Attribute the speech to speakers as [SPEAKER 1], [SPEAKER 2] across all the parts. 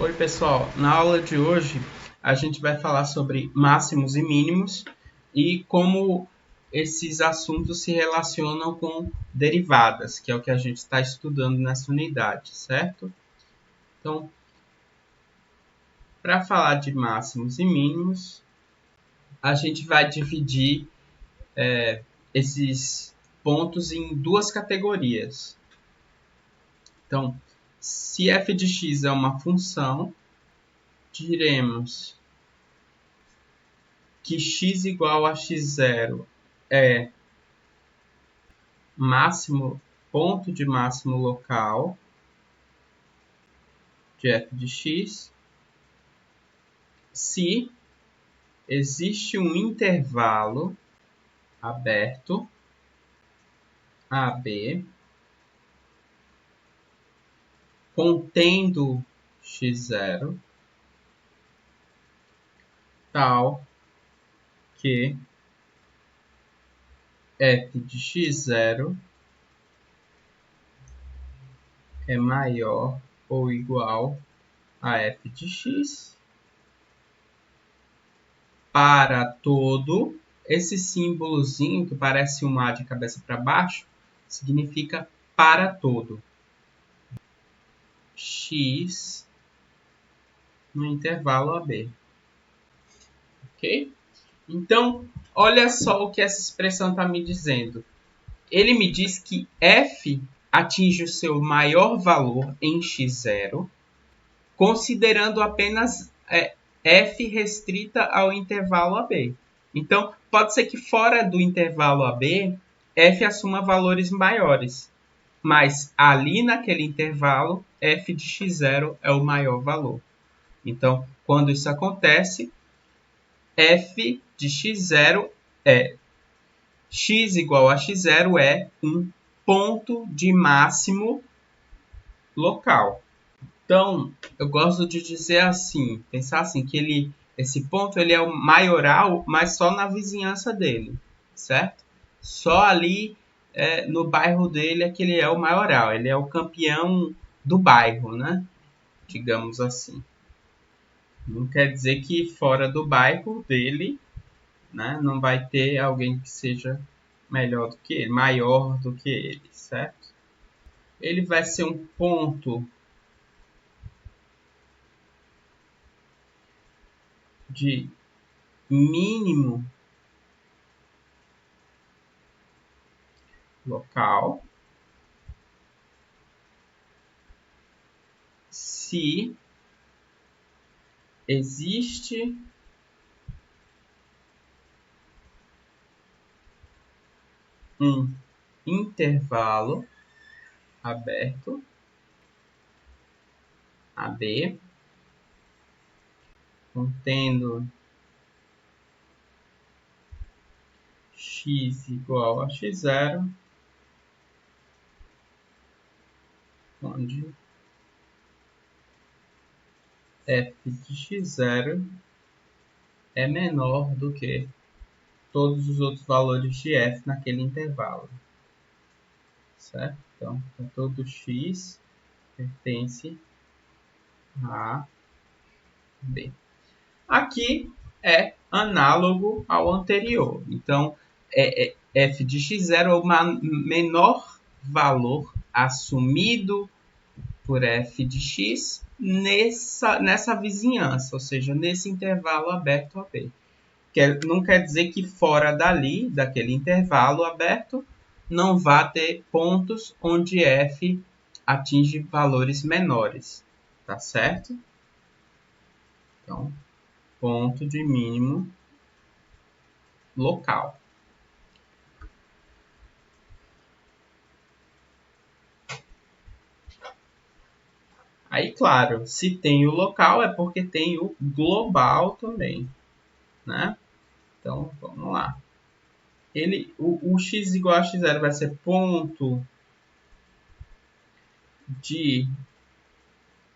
[SPEAKER 1] Oi pessoal, na aula de hoje a gente vai falar sobre máximos e mínimos e como esses assuntos se relacionam com derivadas, que é o que a gente está estudando nessa unidade, certo? Então, para falar de máximos e mínimos, a gente vai dividir esses pontos em duas categorias. Então, se f de x é uma função, diremos que x igual a x0 é ponto de máximo local de f de x se existe um intervalo aberto AB contendo x0 tal que f de x0 é maior ou igual a f de x para todo. Esse símbolozinho que parece um A de cabeça para baixo significa para todo. X no intervalo AB. Ok? Então, olha só o que essa expressão está me dizendo. Ele me diz que f atinge o seu maior valor em x0, considerando apenas f restrita ao intervalo AB. Então, pode ser que fora do intervalo AB, f assuma valores maiores. Mas ali naquele intervalo, f de x0 é o maior valor. Então, quando isso acontece, f de x0 é x igual a x0 é um ponto de máximo local. Então, eu gosto de dizer assim, pensar assim, que esse ponto ele é o maioral, mas só na vizinhança dele, certo? Só ali no bairro dele é que ele é o maioral, ele é o campeão do bairro, né? Digamos assim. Não quer dizer que fora do bairro dele, né, não vai ter alguém que seja melhor do que ele, maior do que ele, certo? Ele vai ser um ponto de mínimo local se existe um intervalo aberto AB contendo x igual a x0, onde f de x0 é menor do que todos os outros valores de f naquele intervalo, certo? Então, todo x pertence a B. Aqui é análogo ao anterior. Então, f de x0 é o menor valor assumido por f de x nessa vizinhança, ou seja, nesse intervalo aberto AB. Não quer dizer que fora dali, daquele intervalo aberto, não vá ter pontos onde f atinge valores menores, tá certo? Então, ponto de mínimo local. Aí, claro, se tem o local é porque tem o global também, né? Então, vamos lá. O x igual a x0 vai ser ponto de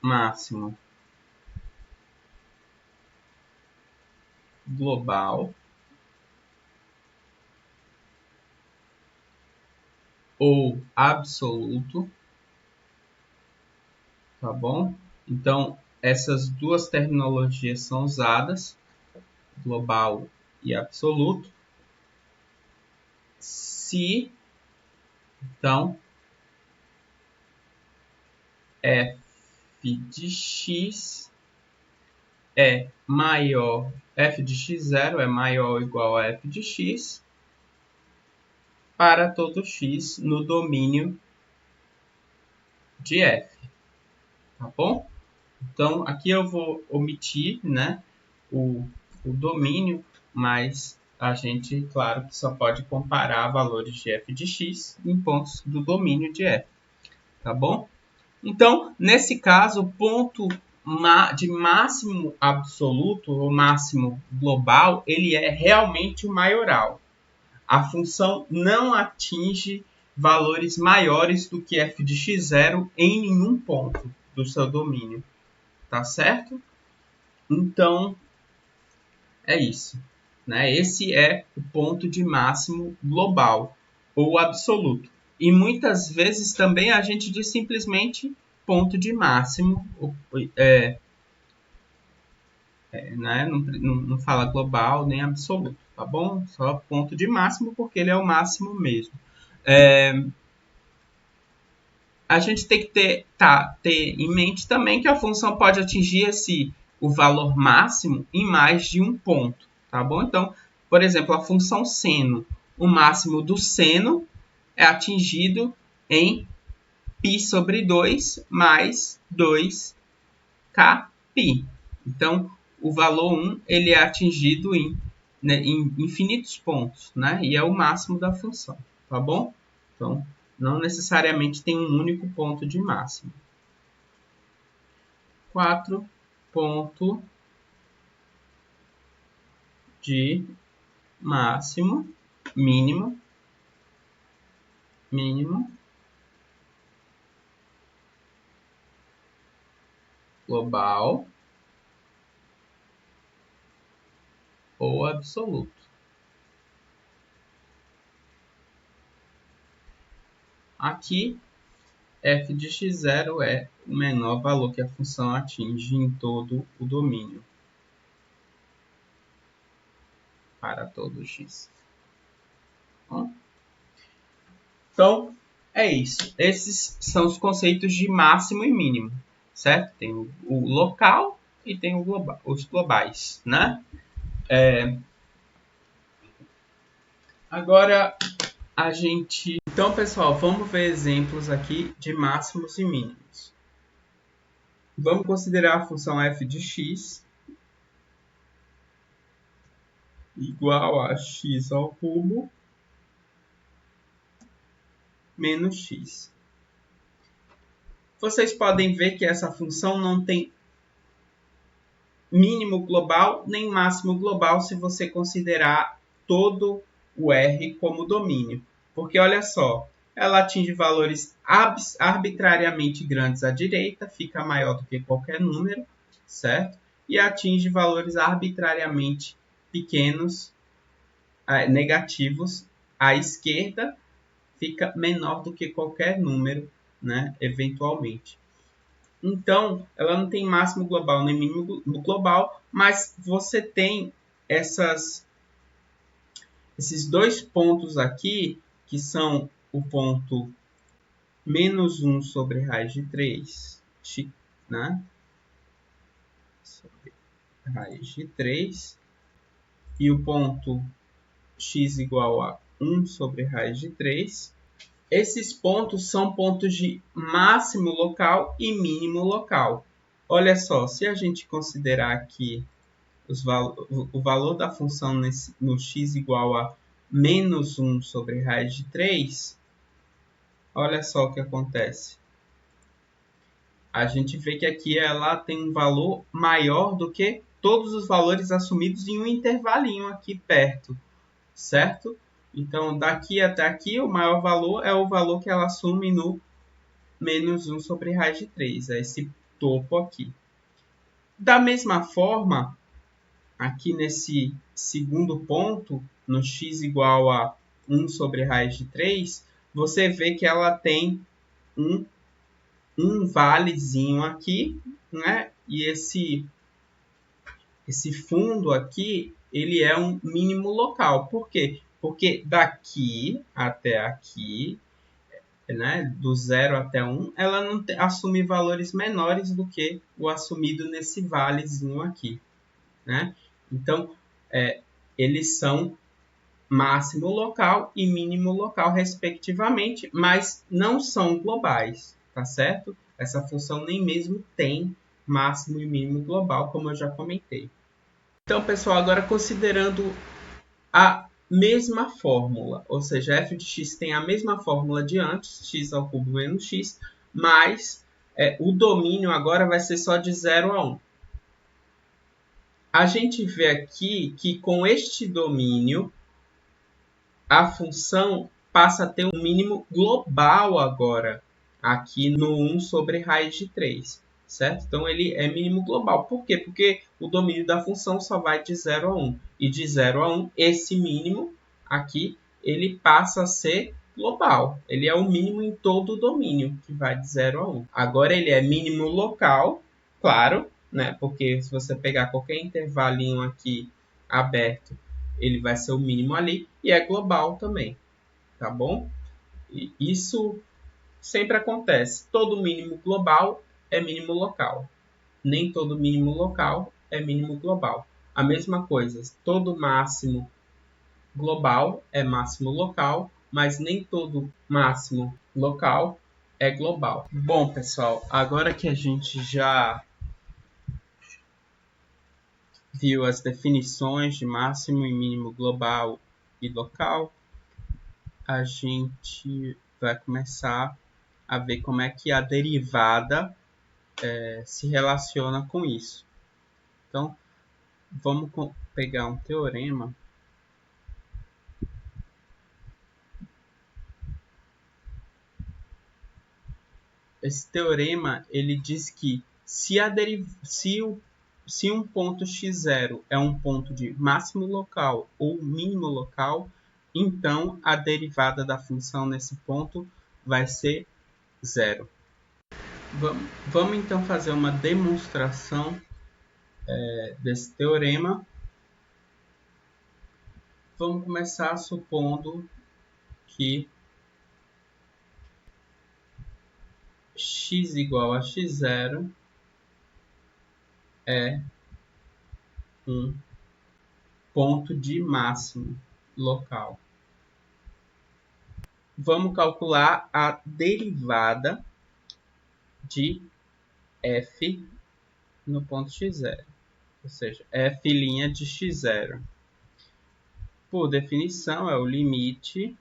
[SPEAKER 1] máximo global ou absoluto, tá bom? Então, essas duas terminologias são usadas, global e absoluto, se, então, f de x é maior, f de x0 é maior ou igual a f de x para todo x no domínio de f, tá bom? Então, aqui eu vou omitir, né, o domínio, mas a gente, claro, que só pode comparar valores de f de x em pontos do domínio de f, tá bom? Então, nesse caso, o ponto de máximo absoluto ou máximo global, ele é realmente o maioral. A função não atinge valores maiores do que f de x0 em nenhum ponto do seu domínio, tá certo? Então, é isso, né? Esse é o ponto de máximo global ou absoluto. E muitas vezes também a gente diz simplesmente ponto de máximo, né? Não fala global nem absoluto, tá bom? Só ponto de máximo porque ele é o máximo mesmo. A gente tem que ter em mente também que a função pode atingir o valor máximo em mais de um ponto, tá bom? Então, por exemplo, a função seno, o máximo do seno é atingido em π sobre 2 mais 2kπ. Então, o valor 1 ele é atingido em infinitos pontos, né? E é o máximo da função, tá bom? Então, não necessariamente tem um único ponto de máximo. 4 ponto de máximo, mínimo, global ou absoluto. Aqui, f de x0 é o menor valor que a função atinge em todo o domínio para todo x. Então, é isso. Esses são os conceitos de máximo e mínimo, certo? Tem o local e tem os globais, né? Agora, a gente... Então, pessoal, vamos ver exemplos aqui de máximos e mínimos. Vamos considerar a função f de x igual a x ao cubo menos x. Vocês podem ver que essa função não tem mínimo global nem máximo global se você considerar todo o R como domínio. Porque olha só, ela atinge valores arbitrariamente grandes à direita, fica maior do que qualquer número, certo? E atinge valores arbitrariamente pequenos, negativos à esquerda, fica menor do que qualquer número, né, eventualmente. Então, ela não tem máximo global nem mínimo global, mas você tem esses dois pontos aqui, que são o ponto menos 1 sobre raiz de 3, né? Sobre raiz de 3, e o ponto x igual a 1 sobre raiz de 3. Esses pontos são pontos de máximo local e mínimo local. Olha só, se a gente considerar aqui o valor da função no x igual a menos 1 sobre raiz de 3, olha só o que acontece. A gente vê que aqui ela tem um valor maior do que todos os valores assumidos em um intervalinho aqui perto, certo? Então, daqui até aqui, o maior valor é o valor que ela assume no menos 1 sobre raiz de 3, é esse topo aqui. Da mesma forma, aqui nesse segundo ponto, no x igual a 1 sobre raiz de 3, você vê que ela tem um valezinho aqui, né? e esse fundo aqui, ele é um mínimo local. Por quê? Porque daqui até aqui, né, do 0 até 1, ela não assume valores menores do que o assumido nesse valezinho aqui, né? Então, eles são máximo local e mínimo local, respectivamente, mas não são globais, tá certo? Essa função nem mesmo tem máximo e mínimo global, como eu já comentei. Então, pessoal, agora considerando a mesma fórmula, ou seja, f de x tem a mesma fórmula de antes, x ao cubo menos x, mas o domínio agora vai ser só de 0 a 1. A gente vê aqui que com este domínio, a função passa a ter um mínimo global agora, aqui no 1 sobre raiz de 3, certo? Então, ele é mínimo global. Por quê? Porque o domínio da função só vai de 0 a 1. E de 0 a 1, esse mínimo aqui, ele passa a ser global. Ele é o mínimo em todo o domínio, que vai de 0 a 1. Agora, ele é mínimo local, claro, né? Porque se você pegar qualquer intervalinho aqui aberto, ele vai ser o mínimo ali, e é global também, tá bom? E isso sempre acontece. Todo mínimo global é mínimo local. Nem todo mínimo local é mínimo global. A mesma coisa, todo máximo global é máximo local, mas nem todo máximo local é global. Bom, pessoal, agora que a gente já viu as definições de máximo e mínimo global e local, a gente vai começar a ver como é que a derivada se relaciona com isso. Então, vamos pegar um teorema. Esse teorema ele diz que se um ponto x0 é um ponto de máximo local ou mínimo local, então a derivada da função nesse ponto vai ser zero. Vamos então fazer uma demonstração desse teorema. Vamos começar supondo que x igual a x0 é um ponto de máximo local. Vamos calcular a derivada de f no ponto x0, ou seja, f' de x0. Por definição, é o limite,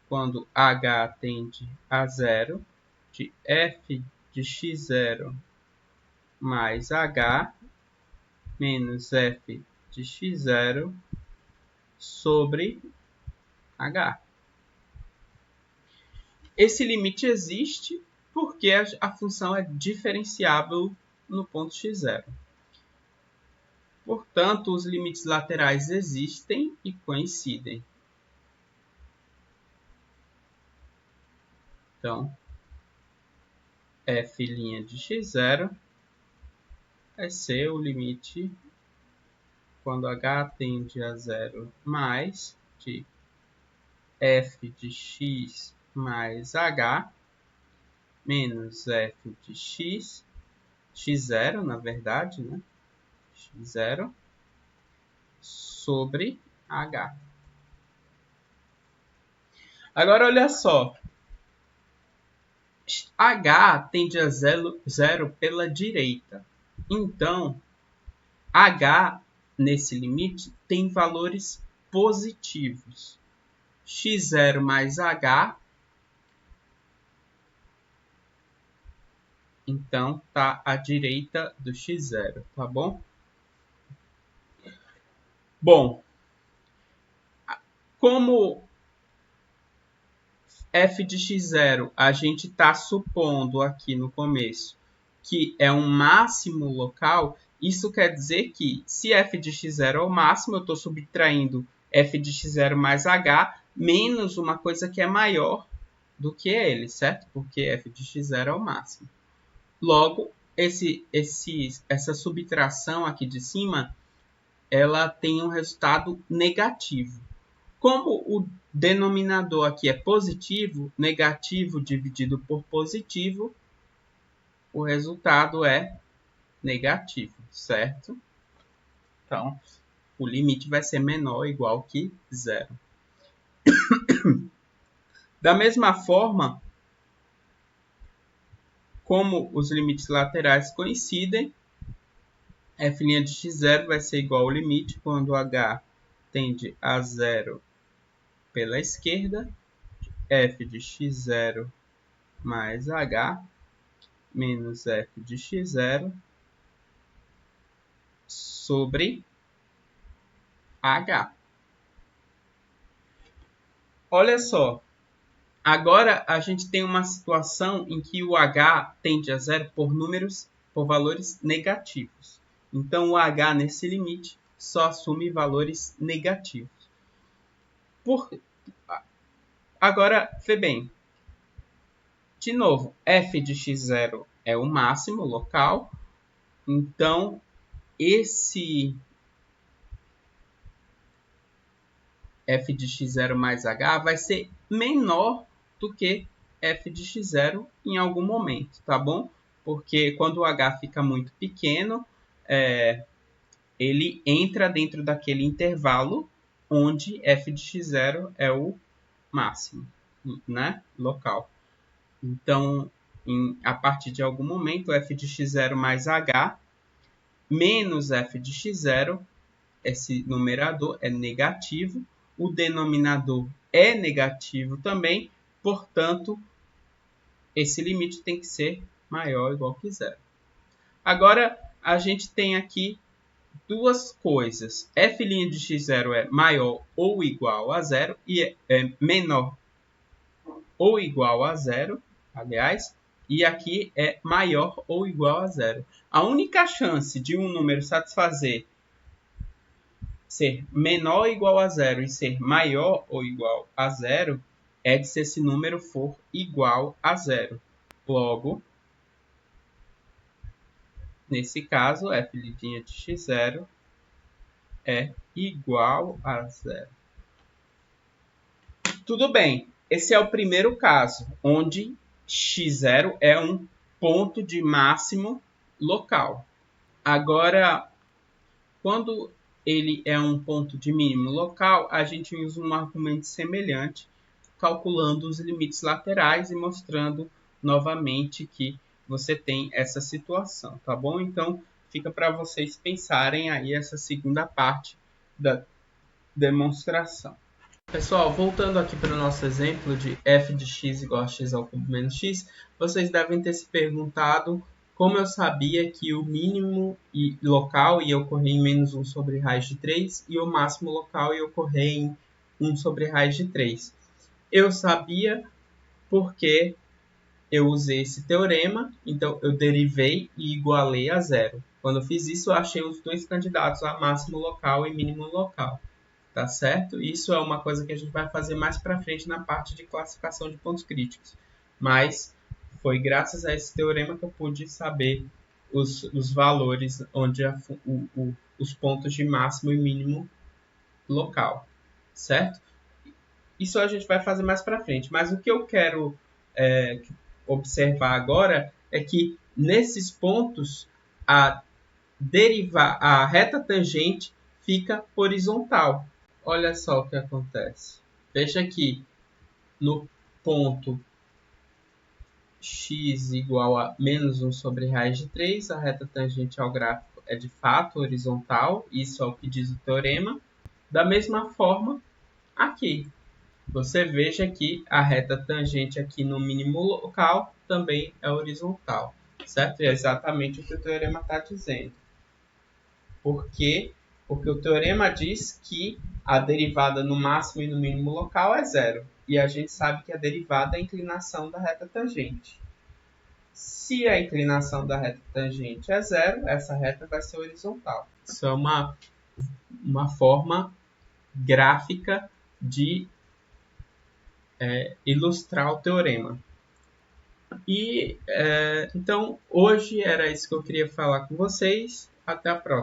[SPEAKER 1] quando h tende a zero, de f de x0 mais h menos f de x0 sobre h. Esse limite existe porque a função é diferenciável no ponto x0. Portanto, os limites laterais existem e coincidem. Então, f' de x0 vai ser o limite quando h tende a zero mais de f de x mais h menos f de x, x0 na verdade, né? x0 sobre h. Agora olha só, h tende a zero pela direita. Então, h nesse limite tem valores positivos. x0 mais h, então está à direita do x0, tá bom? Bom, como f de x0 a gente está supondo aqui no começo que é um máximo local, isso quer dizer que se f de x0 é o máximo, eu estou subtraindo f de x0 mais h menos uma coisa que é maior do que ele, certo? Porque f de x0 é o máximo. Logo, essa subtração aqui de cima, ela tem um resultado negativo. Como o denominador aqui é positivo, negativo dividido por positivo, o resultado é negativo, certo? Então, o limite vai ser menor ou igual que zero. Da mesma forma, como os limites laterais coincidem, f' de x0 vai ser igual ao limite quando h tende a zero pela esquerda, f de x0 mais h menos f de x0 sobre h. Olha só, agora a gente tem uma situação em que o h tende a zero por valores negativos. Então o h nesse limite só assume valores negativos. Agora, vê bem, de novo, f de x0 é o máximo local, então esse f de x0 mais h vai ser menor do que f de x0 em algum momento, tá bom? Porque quando o h fica muito pequeno, ele entra dentro daquele intervalo onde f de x0 é o máximo, né? Local. Então, a partir de algum momento, f de x0 mais h menos f de x0, esse numerador é negativo, o denominador é negativo também, portanto, esse limite tem que ser maior ou igual que zero. Agora, a gente tem aqui duas coisas. F' de x0 é maior ou igual a zero e é menor ou igual a zero, aliás, e aqui é maior ou igual a zero. A única chance de um número satisfazer ser menor ou igual a zero e ser maior ou igual a zero é de se esse número for igual a zero. Logo, nesse caso, f' de x0 é igual a zero. Tudo bem, esse é o primeiro caso, onde x0 é um ponto de máximo local. Agora, quando ele é um ponto de mínimo local, a gente usa um argumento semelhante, calculando os limites laterais e mostrando novamente que você tem essa situação, tá bom? Então, fica para vocês pensarem aí essa segunda parte da demonstração. Pessoal, voltando aqui para o nosso exemplo de f de x igual a x ao cubo menos x, vocês devem ter se perguntado como eu sabia que o mínimo local ia ocorrer em menos 1 sobre raiz de 3 e o máximo local ia ocorrer em 1 sobre raiz de 3. Eu sabia porque eu usei esse teorema, então eu derivei e igualei a zero. Quando eu fiz isso, eu achei os dois candidatos a máximo local e mínimo local. Tá certo? Isso é uma coisa que a gente vai fazer mais para frente na parte de classificação de pontos críticos. Mas foi graças a esse teorema que eu pude saber os valores onde os pontos de máximo e mínimo local, certo? Isso a gente vai fazer mais para frente. Mas o que eu quero observar agora é que nesses pontos a reta tangente fica horizontal. Olha só o que acontece. Veja aqui, no ponto x igual a menos 1 sobre raiz de 3, a reta tangente ao gráfico é de fato horizontal, isso é o que diz o teorema. Da mesma forma, aqui, você veja que a reta tangente aqui no mínimo local também é horizontal, certo? É exatamente o que o teorema está dizendo. Por quê? Porque o teorema diz que a derivada no máximo e no mínimo local é zero. E a gente sabe que a derivada é a inclinação da reta tangente. Se a inclinação da reta tangente é zero, essa reta vai ser horizontal. Isso é uma forma gráfica de ilustrar o teorema. E então hoje era isso que eu queria falar com vocês. Até a próxima.